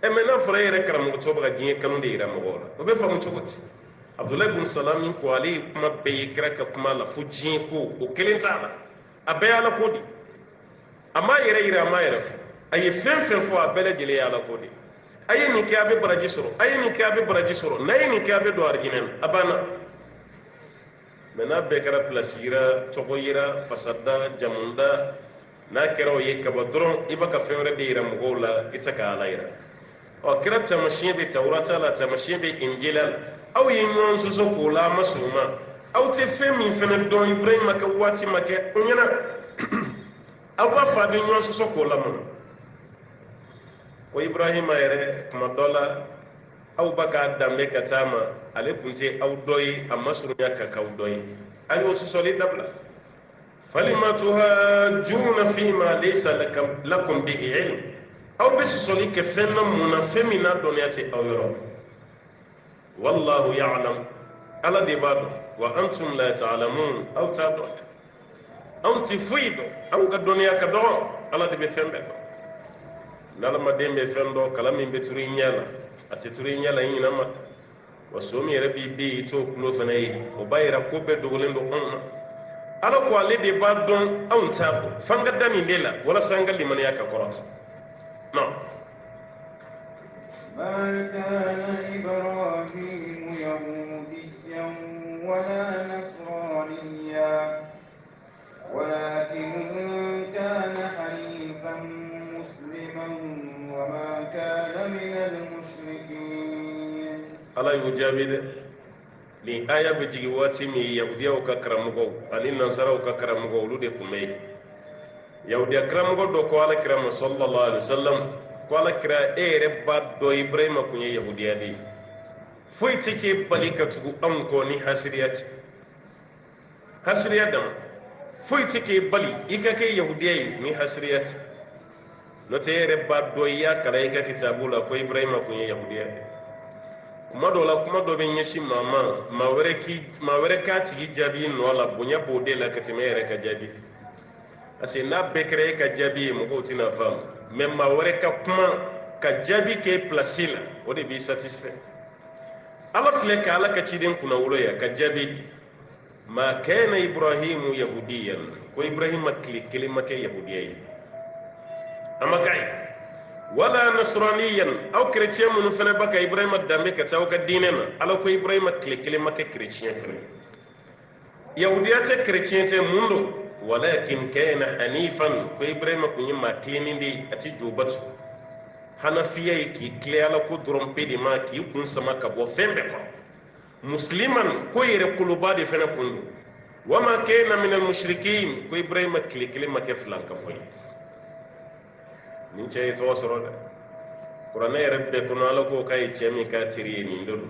mɛ n'a fɔra e yɛrɛ karamɔgɔtɔ bɛ ka diɲɛ kanu de yira mɔgɔw la o bɛ faamu cogo di abdulayi bin salam min ko ale ye kuma bɛɛ ye kira ka kuma la fo diɲɛ ko o kelen t'a la a bɛɛ ye ala ko de a m'a yɛrɛ yira a m'a yɛrɛ fɔ a ye fɛn fɛn fɔ a bɛɛ lajɛlen ye ala ko de a ye nin kɛ a bɛ baraji sɔrɔ a ye nin kɛ a bɛ baraji sɔrɔ n'a ye nin kɛ a bɛ don arijinɛ na a banna mɛ n'a bɛɛ kɛra pilasi yira tɔgɔ yira fasada jamunda n'a kɛra o ye kaba dɔrɔn i bɛ ka fɛn wɛrɛ de yira mɔgɔw la i tɛ ka ala yira kira taamasiyɛn bɛ tawurata la taamasiyɛn bɛ injila la aw ye ɲɔgɔn sɔsɔ k'o la a ma sɔn o ma aw tɛ fɛn min fana dɔn ibrahima ka waati ma kɛ o ɲɛna aw b'a fɔ a bɛ ɲɔgɔn sɔsɔ k'o la mun ko ibrahima yɛrɛ tuma dɔ la aw ba k'a danbe ka taa ma ale tun tɛ aw dɔ ye a ma surunya ka k'aw dɔ ye a y'o sɔsɔli dabila falima tuhajjuna fima laysa lakum bihi ilm aw bɛ sɔsɔli kɛ fɛn na mun na fɛn min n'a dɔnniya tɛ aw yɔrɔ wallahu ya'lam ala de b'a dɔn wa antum la ta'lamun aw t'a dɔn anw tɛ foyi dɔn anw ka dɔnniya ka dɔgɔ ala de bɛ fɛn bɛɛ dɔn n'adamaden bɛ fɛn dɔn kala min bɛ turu i ɲɛ la a tɛ turu i ɲɛ la i ɲinɛ ma wa so min yɛrɛ b'i den i t'o tulo fana ye o b'a yira ko bɛɛ dogolen don anw na ala ko ale de b'a dɔn anw t'a dɔn f'an ka da nin de la walasa an ka limaniya ka kɔrɔta non ما كان إبراهيم يهوديا ولا نصرانيا ولكن كان حنيفا مسلما وما كان من المشركين ala y'o jaabi dɛ nin aya bɛ jigin waati min yahudiyaw ka karamɔgɔw ani nansaraw ka karamɔgɔw olu de tun bɛ yen yahudiya karamɔgɔ dɔ ko alakira ma sallallahu alaihi wasallam ko alakira e yɛrɛ b'a dɔn ibrahima tun ye yahudiya de ye foyi tɛ k'e bali ka tugu anw kɔ ni hasiriya tɛ hasiriya dama foyi tɛ k'e bali i ka kɛ yahudiya ye ni hasiriya tɛ n'o tɛ e yɛrɛ b'a dɔn i y'a kalan i ka kitabu la ko ibrahima tun ye yahudiya de ye kuma dɔ la kuma dɔ bɛ ɲɛsin maa ma maa wɛrɛ k'a tigi jaabi nɔ la bonya b'o de la ka tɛmɛ e yɛrɛ ka jaabi parce que n'a bɛɛ kɛra e ka jaabi ye mɔgɔw tɛna faamu mɛ maa wɛrɛ ka kuma ka jaabi k'e pilasi la o de b'i satisfait Allah tile ka Allah ka cidin kuna wulo ya ka jabi ma kana Ibrahimu yahudiyan ko Ibrahim kili make yahudiyai amma kai wala nasraniyan aw chrétien mun fana baka Ibrahim dambe ka taw ka dinema ala ko Ibrahim kili make chrétien fana yahudiyate chrétien te mundo walakin kana hanifan ko Ibrahim kunyi matini ndi ati jubat hanafiya ki kile ala ko drompe di ma ki kun sama ka bo fembe ko musliman ko yere kulubadi fana kundu wama kana min al mushrikin ko Ibrahim kili make flan ka foyi min cey to soro qur'ana rabbe kono ala ko kay cemi ka tiri ni ndol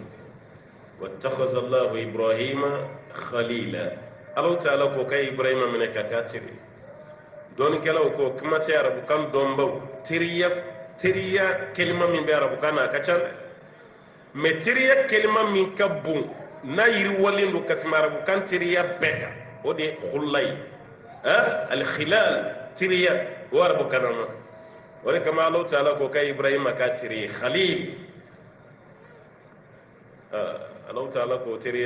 wattakhadha allah ibrahima khalila allah ta'ala ko kay ibrahima min ka tiri don kala ko kuma te arabu kan domba tiriya kelima min be arabu kana ka can me tiriya kelima min kabbu na yiri walindu kasma arabu kan tiriya beka ode khullay al khilal tiriya wa arabu kana wani kama Allah ta'ala ko kai Ibrahim ka tiri khalil Allah ta'ala ko tiri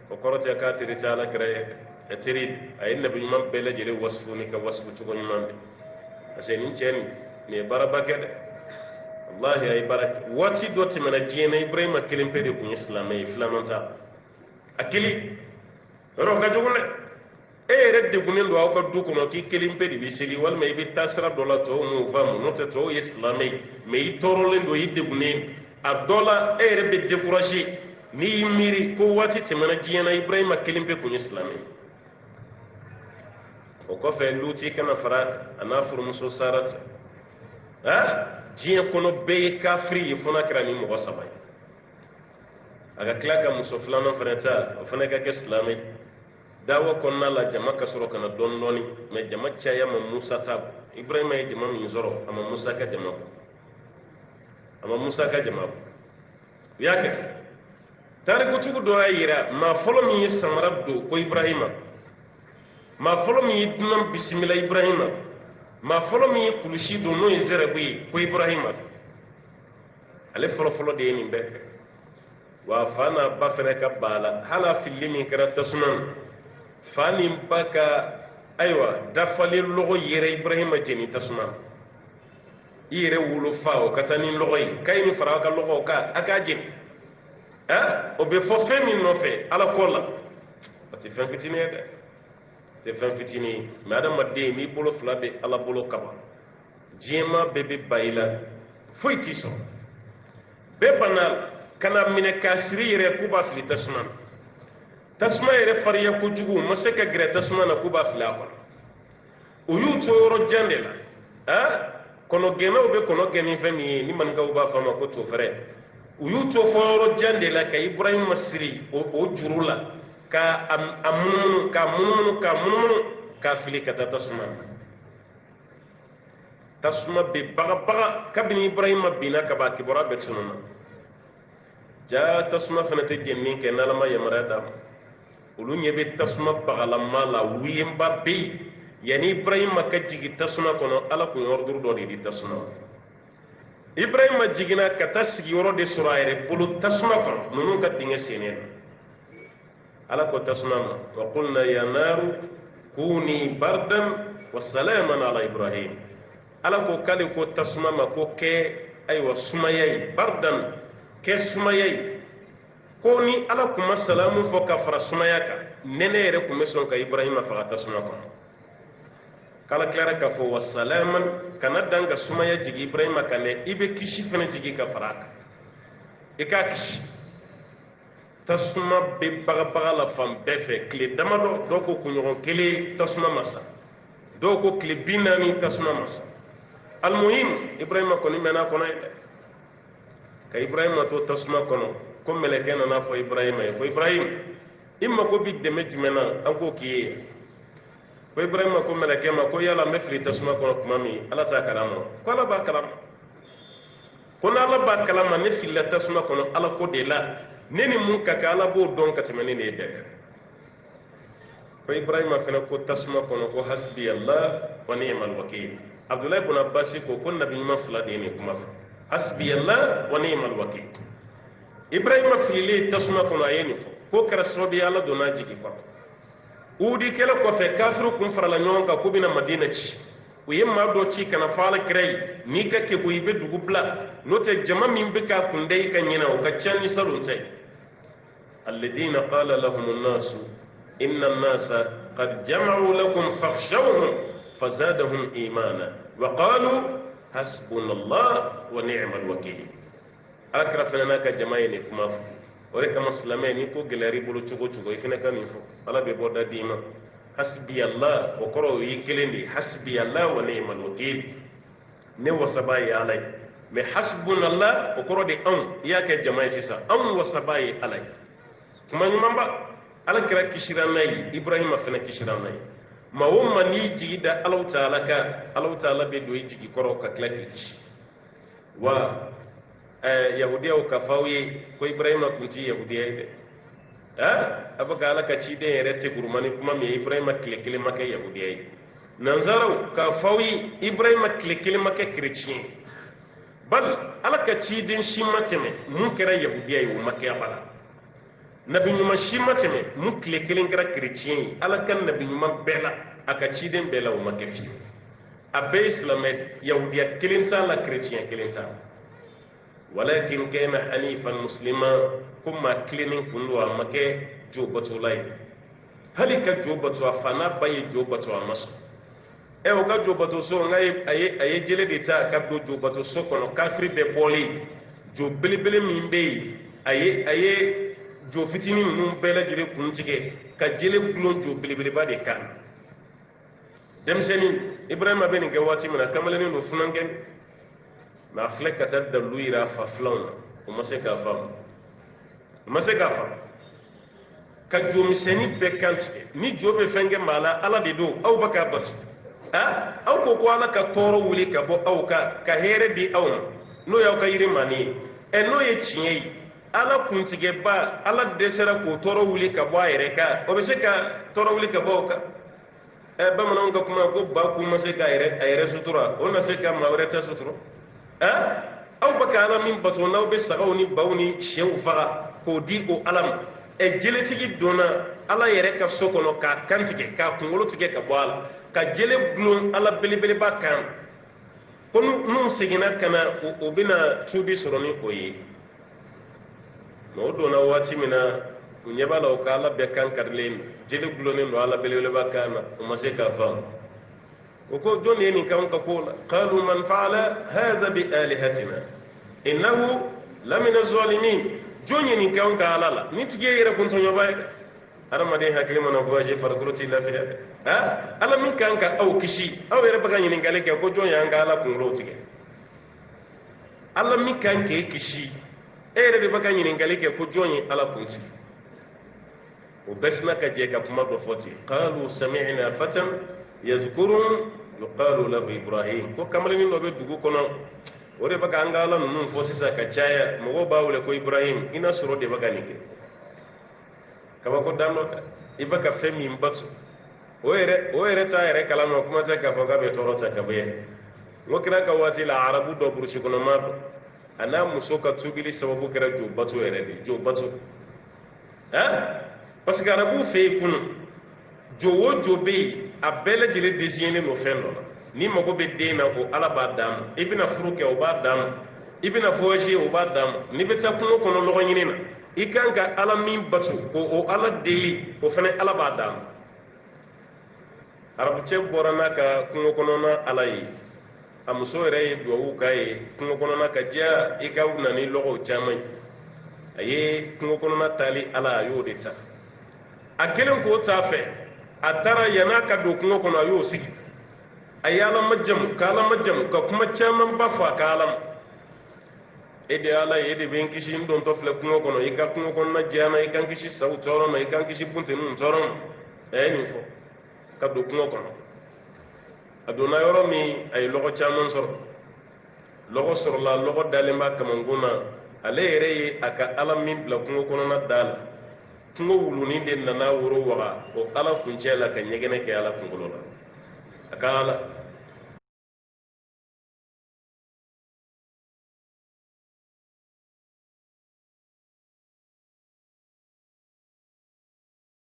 ko korota ka tiri ta'ala kare tiri ay nabi man bele jere wasfu ni ka wasfu to gon man ase ni chen ne barabake de wallahi ay barak wati doti mana jena Ibrahim kelim pede ku islamay islamanta akili ro ka jogule redde gunen do awka du kono ki kelimpe di bisili wal may bi tasra dola to mu fam no te to islamay may torole do yidde gunen adola redde décourager ni miri ko wati te mana jiyana Ibrahima kelimpe ko islamay o ko fe luti kana fara ana fur muso sarat jiya kono be kafri fona krani mo sabay aga klaka muso flana frata o fana ka islamay dawa konna la jama kasoro kana don doni me jama caya ma Musa tab Ibrahima ye jama min zoro ama Musa ka jama yake tare ko tugo do ayira ma folo mi samarabdo ko Ibrahima ma folo mi dunam bismillah Ibrahima ma folo mi kulushi do no izerabi ko Ibrahima ale folo de ni be wa fana ba fere ka bala hala filimi kara tasman fani baka aywa dafali logo yere Ibrahima jeni tasma yere wulu faaw katani logo yi kayni fara ka logo ka aka jeni o be fo femi no fe ala kola ati fen fitini de te fen fitini madam madde mi bolo flabe ala bolo kaba jema bebe bayila foyti so be banal kana mine kasri yere kuba fili tasma tasma yere fariya ko jugu masaka gre tasma na kuba filafa uyu toro jandela kono gena be kono geni fami ni man gaw ba fama ko to fere uyu to foro jandela ka Ibrahim masri o jurula ka amun ka fili ka tasma be baga kabini Ibrahim bina ka ba kibora be sunna ja tasma fana te jenni ke nalama yamarada ulu nyebe tasma bagalamma la wiyemba be yani Ibrahim ka jigi tasma kono ala ko yordur do di tasma Ibrahim jigina ka tasgi yoro de suraire bulu tasma kono nunu ka dinga senen ala ko tasma wa qulna ya naru kuni bardan wa salaman ala Ibrahim ala ko kale ko tasma ma ko ke aywa sumayay bardan ke sumayay ko ni ala kuma salamu fo ka fara sumaya ka nene yere kuma son ka Ibrahima fa tasma ko kala klara ka fo wasalaman kana danga sumaya jigi Ibrahima kale ibe kishi fana jigi ka fara ka kishi tasma be baga la fam befe kle damado do ko kunyo kele tasma masa do ko kle binani tasma masa almuhim Ibrahima ko ni mena ko nay ka Ibrahima to tasma kono ko melekena na fo Ibrahima ko Ibrahim imma ko bidde mejmena anko kiye ko Ibrahima ko melekema ko yalla mefri tasma kono kuma mi ala ta kalama ko ala ba kalama ko na ala ba kalama ne filla tasma kono ala ko de la neni mun ka ala bo don ka temene ne de ko Ibrahima fena ko tasma kono ko hasbi Allah wa ni'mal wakeel Abdullah ibn Abbas ko nabi ma fula de ne kuma hasbi Allah wa ni'mal wakeel ibrahima fili tasuma kono ayeni ko kara sobi ala dona jigi fa udi kala ko fe kafiru kun farala nyonka ko bina madina ci o yemma do ci kana fala krey ni ka ke ko ibe dugubla no te jama min be ka kundai kan yana o ka canni sarun sai alladina qala lahum an-nas inna an-nasa qad jama'u lakum fakhshawhum fazadahum imana wa qalu hasbunallah wa ni'mal wakeel akra fana ka jama'a ni kuma ore kama muslime ni ko gelari bulu cugo cugo ifina kan info ala be boda dima hasbi allah wa qoro yikelendi hasbi allah wa ni'mal wakeel ne wasabai alai me hasbunallah wa qoro de an yake jama'a sisa an wasabai alai kuma ni mamba ala kira kishiranai ibrahima fana kishiranai ma wumma ni jigida allah ta'ala be do jigi qoro ka klaki wa yahudiya ka fawi ko ibrahima kunti yahudiya de abaka ala ka ci de rete gurmani kuma me ibrahima kile make yahudiya nanzaro ka fawi ibrahima kile make chrétien bal ala ka ci din shi mateme mun kira yahudiya yu make abala nabi nyuma shi mateme mun kile ngira chrétien ala kan nabi nyuma bela aka ci den bela wu make fi abe islamet yahudiya kilinta la chrétien kilinta ولكن كان حنيفا مسلما كما كلينين كنوا مكه جوبتو لاي هلك جوبتو فانا باي جوبتو مس او ka jobato so ngai ay jele de ta ka do jobato so kono kafri be boli jo belebele min be ay jo fitini mun bela jere kun tige ka jele bulon jo belebele ba de kan dem seni ibrahima ben ga wati mana kamaleni no funangen na fleka tadda luira fa flon o maseka fam ka jomi seni be kante ni jobe fenge mala ala de do aw baka bas aw ko ala ka toro wuli ka bo aw ka here di aw no yaw ka yiri mani e no ye chiye ala kuntige ba ala desera ko toro wuli ka bo ayre ka o be se ka toro wuli ka bo ka ba manon ka kuma ko ba ku maseka ayre sutura o na se ka mawre ta sutura aw baka ala min bato naw be sagawni bawni shew faga ko di o alam e jele tigi dona ala yere ka sokono ka kantike ka kungolo tige ka bwala ka jele blum ala belebele ba kan kon num sigina kana o bina tubi soroni ko yi no dona wati mina nyebala o kala be kan karlen jele bloni no ala belebele ba kana o maseka fam وكو دون يعني كون كقول قالوا من فعل هذا بآلهتنا إنه لمن الظالمين جون يعني كون كالالا نتجي يركون تنيبايك أنا ما دين هكلم أنا بواجه فرقروتي لا فيها ألا من كان أو كشي أو يربكان يعني قالك يا كو جون يعني كالا كنروتي ألا من كان كشي يربكان يعني قالك يا كو جون يعني ألا كنتي وبسنا كجيك كما بفوتي قالوا سمعنا فتى يذكرون يقال له إبراهيم ko kamalen no be dugu kono ore baka angala nun fo sisa ka chaya mo bawle ko Ibrahim ina suro de baka nike kaba ko danno ibaka femi mbatu oere ta ere kala no kuma ta ka fo ga be torota ka be ngo kira ka wati la arabu do burshi kono ma ana musoka tubili sababu kira jo batu ere de jo batu parce que arabu fe kunu jo wo jo be a bele jele désigné no fendo ni mago be dena o ala ba dam ibina furuke o ba dam ibina voje o ba dam ni be takuno kono logo nyina ikanga ala min batu o ala deli o fene ala ba dam arabu che borana ka kuno kono na ala yi amuso re do wu kai kuno kono na ka ja ikawna ni logo chamai aye kuno kono na tali ala yo de ta akelen ko ta fe atara yana ka do kungo kono ayo sigi ayala majjam ka kuma chaman bafa kalam ede ala ede ben kishi ndon to fle kungo kono ika kungo kono na jana ika kishi saw toro na ika kishi bunte nun toro ni fo ka do kungo kono aduna yoro mi ay logo chaman soro la logo dalemba kamanguna ale yere aka ala min bla kungo kono na dal tungo wuluni den nana wuro waga o ala kuncela ka nyegene ke ala kungolo la akala